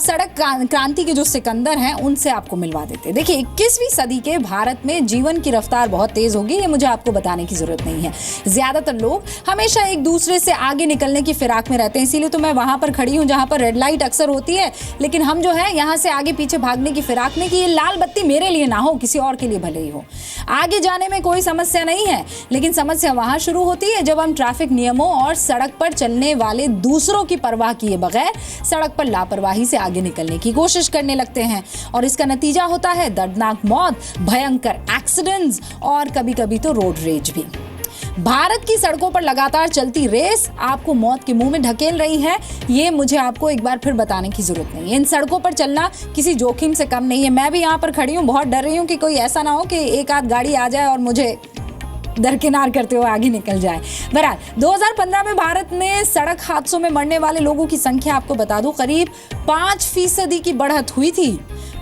सड़क क्रांति के जो सिकंदर हैं उनसे आपको मिलवा देते हैं। देखिए 21वीं सदी के भारत में जीवन की रफ्तार बहुत तेज होगी, ये मुझे आपको बताने की जरूरत नहीं है। ज्यादातर लोग हमेशा एक दूसरे से आगे निकलने की फिराक में रहते हैं, इसीलिए तो मैं वहां पर खड़ी हूं जहां पर रेड लाइट अक्सर होती है, लेकिन हम जो है यहां से आगे पीछे भागने की फिराक में कि ये लाल बत्ती मेरे लिए ना हो, किसी और के लिए भले ही हो। आगे जाने में कोई समस्या नहीं है, लेकिन समस्या वहां शुरू होती है जब हम ट्रैफिक नियमों और सड़क पर चलने वाले दूसरों की परवाह किए बगैर सड़क पर लापरवाही से आगे निकलने की कोशिश करने लगते हैं, और इसका नतीजा होता है दर्दनाक मौत, भयंकर एक्सीडेंट्स और कभी कभी तो रोड रेज भी। भारत की सड़कों पर लगातार चलती रेस आपको मौत के मुंह में ढकेल रही है, ये मुझे आपको एक बार फिर बताने की जरूरत नहीं है। इन सड़कों पर चलना किसी जोखिम से कम नहीं है। मैं भी यहाँ पर खड़ी हूँ, बहुत डर रही हूँ कि कोई ऐसा ना हो कि एक आध गाड़ी आ जाए और मुझे दरकिनार करते हुए आगे निकल जाए। बहरहाल 2015 में भारत में सड़क हादसों में मरने वाले लोगों की संख्या आपको बता दूं करीब 5% की बढ़त हुई थी।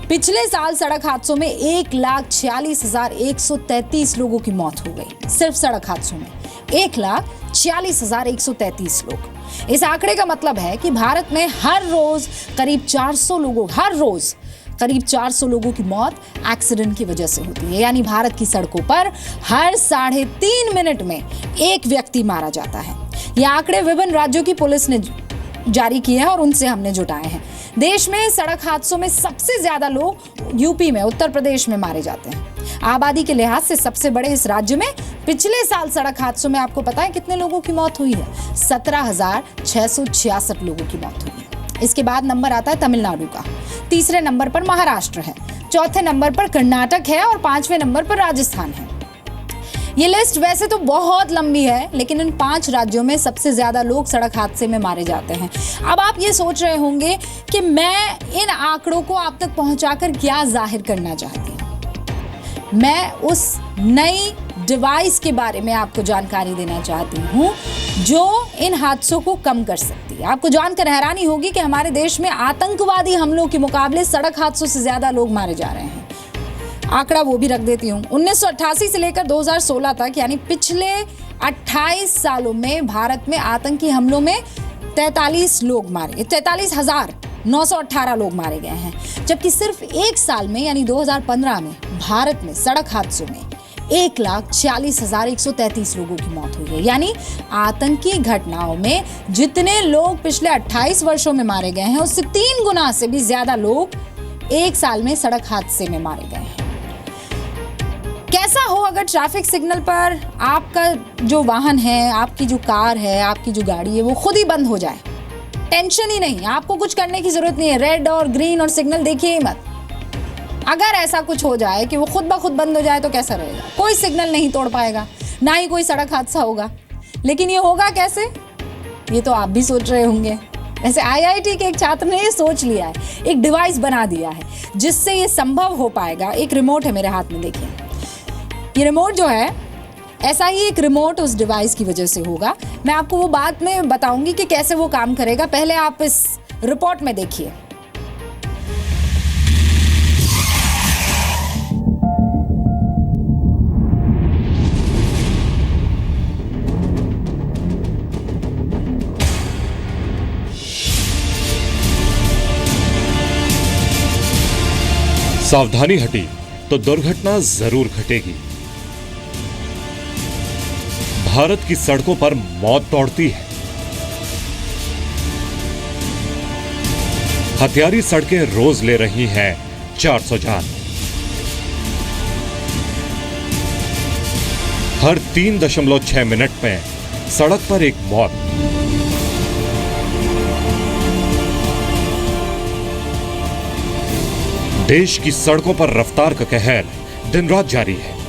पिछले साल सड़क हादसों में 1,46,133 लोगों की मौत हो गई। सिर्फ सड़क हादसों में 1,46,133 लोग। इस आंकड़े का मतलब है कि भारत में हर रोज करीब 400 लोगों की मौत एक्सीडेंट की वजह से होती है। यानी भारत की सड़कों पर हर 3.5 मिनट में एक व्यक्ति मारा जाता है। ये आंकड़े विभिन्न राज्यों की पुलिस ने जारी किए हैं और उनसे हमने जुटाए हैं। देश में सड़क हादसों में सबसे ज्यादा लोग यूपी में, उत्तर प्रदेश में मारे जाते हैं। आबादी के लिहाज से सबसे बड़े इस राज्य में पिछले साल सड़क हादसों में आपको पता है कितने लोगों की मौत हुई है? 17,666 लोगों की मौत हुई है। इसके बाद नंबर आता है तमिलनाडु का, तीसरे नंबर पर महाराष्ट्र है, चौथे नंबर पर कर्नाटक है और 5वें नंबर पर राजस्थान है। ये लिस्ट वैसे तो बहुत लंबी है, लेकिन इन 5 राज्यों में सबसे ज्यादा लोग सड़क हादसे में मारे जाते हैं। अब आप ये सोच रहे होंगे कि मैं इन आंकड़ों को आप तक पहुंचाकर क्या जाहिर करना चाहती हूँ। मैं उस नई डिवाइस के बारे में आपको जानकारी देना चाहती हूँ जो इन हादसों को कम कर सकती है। आपको जानकर हैरानी होगी कि हमारे देश में आतंकवादी हमलों के मुकाबले सड़क हादसों से ज्यादा लोग मारे जा रहे हैं। आंकड़ा वो भी रख देती हूँ। 1988 से लेकर 2016 तक, यानी पिछले 28 सालों में भारत में आतंकी हमलों में 43,918 लोग मारे गए हैं, जबकि सिर्फ एक साल में यानी 2015 में भारत में सड़क हादसों में 1,46,133 लोगों की मौत हुई है। यानी आतंकी घटनाओं में जितने लोग पिछले 28 वर्षों में मारे गए हैं, उससे 3 गुना से भी ज्यादा लोग एक साल में सड़क हादसे में मारे गए हैं। कैसा हो अगर ट्रैफिक सिग्नल पर आपका जो वाहन है, आपकी जो कार है, आपकी जो गाड़ी है, वो खुद ही बंद हो जाए? टेंशन ही नहीं, आपको कुछ करने की जरूरत नहीं है। रेड और ग्रीन और सिग्नल देखिए ही मत। अगर ऐसा कुछ हो जाए कि वो खुद ब खुद बंद हो जाए तो कैसा रहेगा? कोई सिग्नल नहीं तोड़ पाएगा, ना ही कोई सड़क हादसा होगा। लेकिन ये होगा कैसे, ये तो आप भी सोच रहे होंगे। ऐसे IIT के एक छात्र ने ये सोच लिया है, एक डिवाइस बना दिया है जिससे ये संभव हो पाएगा। एक रिमोट है मेरे हाथ में, देखिए ये रिमोट जो है, ऐसा ही एक रिमोट उस डिवाइस की वजह से होगा। मैं आपको वो बाद में बताऊंगी कि कैसे वो काम करेगा। पहले आप इस रिपोर्ट में देखिए। सावधानी हटी तो दुर्घटना जरूर घटेगी। भारत की सड़कों पर मौत दौड़ती है। हथियारी सड़कें रोज ले रही हैं 400 जान। हर 3.6 मिनट में सड़क पर एक मौत। देश की सड़कों पर रफ्तार का कहर दिन रात जारी है।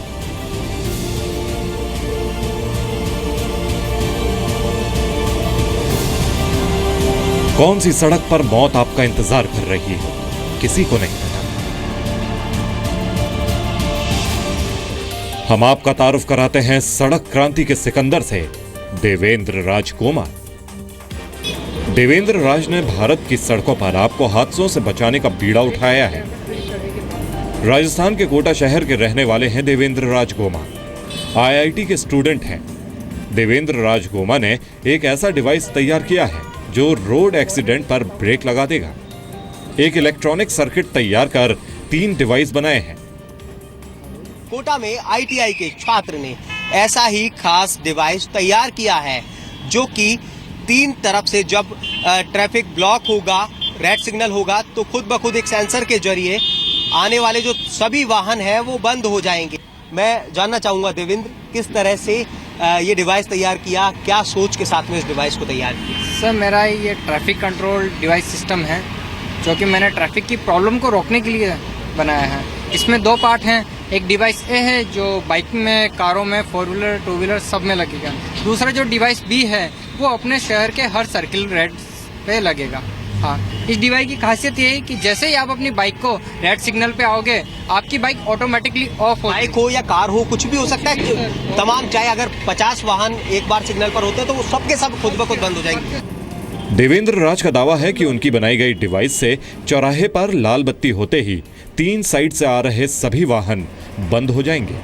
कौन सी सड़क पर मौत आपका इंतजार कर रही है, किसी को नहीं पता। हम आपका तारुफ कराते हैं सड़क क्रांति के सिकंदर से, देवेंद्र राज गोमा। देवेंद्र राज ने भारत की सड़कों पर आपको हादसों से बचाने का बीड़ा उठाया है। राजस्थान के कोटा शहर के रहने वाले हैं देवेंद्र राज गोमा। IIT के स्टूडेंट हैं। देवेंद्र राज गोमा ने एक ऐसा डिवाइस तैयार किया है जो रोड एक्सीडेंट पर ब्रेक लगा देगा। एक इलेक्ट्रॉनिक सर्किट तैयार कर 3 डिवाइस बनाए हैं। कोटा में ITI के छात्र ने ऐसा ही खास डिवाइस तैयार किया है, जो कि 3 तरफ से जब ट्रैफिक ब्लॉक होगा, रेड सिग्नल होगा, तो खुद ब खुद एक सेंसर के जरिए आने वाले जो सभी वाहन हैं वो बंद हो जाएंगे। मैं जानना चाहूंगा देवेंद्र, किस तरह से ये डिवाइस तैयार किया, क्या सोच के साथ में इस डिवाइस को तैयार किया? सर, मेरा ये ट्रैफिक कंट्रोल डिवाइस सिस्टम है, जो कि मैंने ट्रैफिक की प्रॉब्लम को रोकने के लिए बनाया है। इसमें 2 पार्ट हैं। एक डिवाइस ए है जो बाइक में, कारों में, 4 व्हीलर 2 व्हीलर सब में लगेगा। दूसरा जो डिवाइस बी है वो अपने शहर के हर सर्किल रेड पे लगेगा। हाँ, इस डिवाइस की खासियत ये है कि जैसे ही आप अपनी बाइक को रेड सिग्नल पे आओगे, आपकी बाइक ऑटोमेटिकली ऑफ हो। बाइक हो या कार हो, कुछ भी हो सकता है, तमाम, चाहे अगर 50 वाहन एक बार सिग्नल पर होते हैं तो वो सब के सब खुद ब खुद बंद हो जाएंगे। देवेंद्र राज का दावा है कि उनकी बनाई गई डिवाइस से चौराहे पर लाल बत्ती होते ही 3 साइड से आ रहे सभी वाहन बंद हो जाएंगे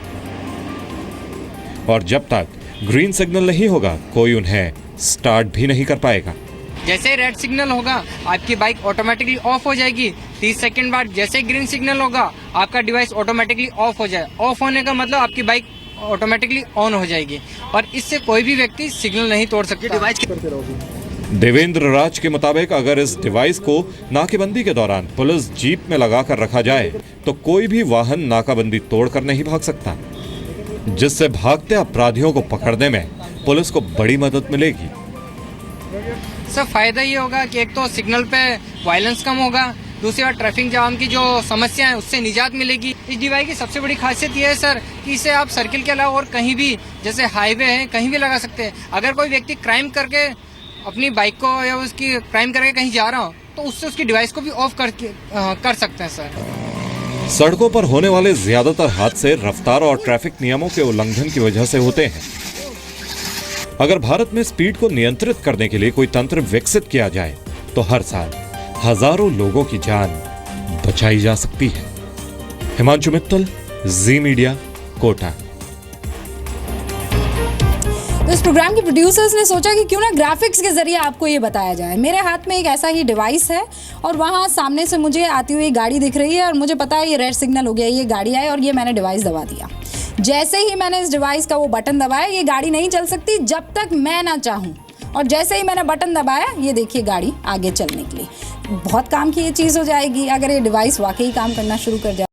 और जब तक ग्रीन सिग्नल नहीं होगा, कोई उन्हें स्टार्ट भी नहीं कर पाएगा। जैसे ही रेड सिग्नल होगा, आपकी बाइक ऑटोमेटिकली ऑफ हो जाएगी। 30 सेकंड बाद जैसे ग्रीन सिग्नल होगा, आपका डिवाइस ऑटोमेटिकली ऑफ हो जाए। ऑफ होने का मतलब आपकी बाइक ऑटोमेटिकली ऑन हो जाएगी और इससे कोई भी व्यक्ति सिग्नल नहीं तोड़ सकता। डिवाइस देवेंद्र राज के मुताबिक अगर इस डिवाइस को नाकेबंदी के दौरान पुलिस जीप में लगाकर रखा जाए तो कोई भी वाहन नाकाबंदी तोड़कर नहीं भाग सकता, जिससे भागते अपराधियों को पकड़ने में पुलिस को बड़ी मदद मिलेगी। सर, फायदा ये होगा कि एक तो सिग्नल पे वायलेंस कम होगा, दूसरी बात ट्रैफिक जाम की जो समस्या है उससे निजात मिलेगी। इस डिवाइस की सबसे बड़ी खासियत ये है सर कि इसे आप सर्किल के अलावा और कहीं भी, जैसे हाईवे है, कहीं भी लगा सकते हैं। अगर कोई व्यक्ति क्राइम करके अपनी बाइक को या उसकी क्राइम करके कहीं जा रहा हो तो उससे उसकी डिवाइस को भी ऑफ कर सकते हैं सर। सड़कों पर होने वाले ज्यादातर हादसे रफ्तार और ट्रैफिक नियमों के उल्लंघन की वजह से होते हैं। अगर भारत में स्पीड को नियंत्रित करने के लिए कोई तंत्र विकसित किया जाए तो हर साल हजारों लोगों की जान बचाई जा सकती है। हिमांशु मित्तल, जी मीडिया, कोटा। तो इस प्रोग्राम के प्रोड्यूसर्स ने सोचा कि क्यों ना ग्राफिक्स के जरिए आपको ये बताया जाए। मेरे हाथ में एक ऐसा ही डिवाइस है और वहाँ सामने से मुझे आती हुई गाड़ी दिख रही है और मुझे पता है ये रेड सिग्नल हो गया, ये गाड़ी आई और ये मैंने डिवाइस दबा दिया। जैसे ही मैंने इस डिवाइस का वो बटन दबाया, ये गाड़ी नहीं चल सकती जब तक मैं ना चाहूँ, और जैसे ही मैंने बटन दबाया, ये देखिए गाड़ी आगे चलने के लिए बहुत काम की ये चीज़ हो जाएगी अगर ये डिवाइस वाकई काम करना शुरू कर जाए।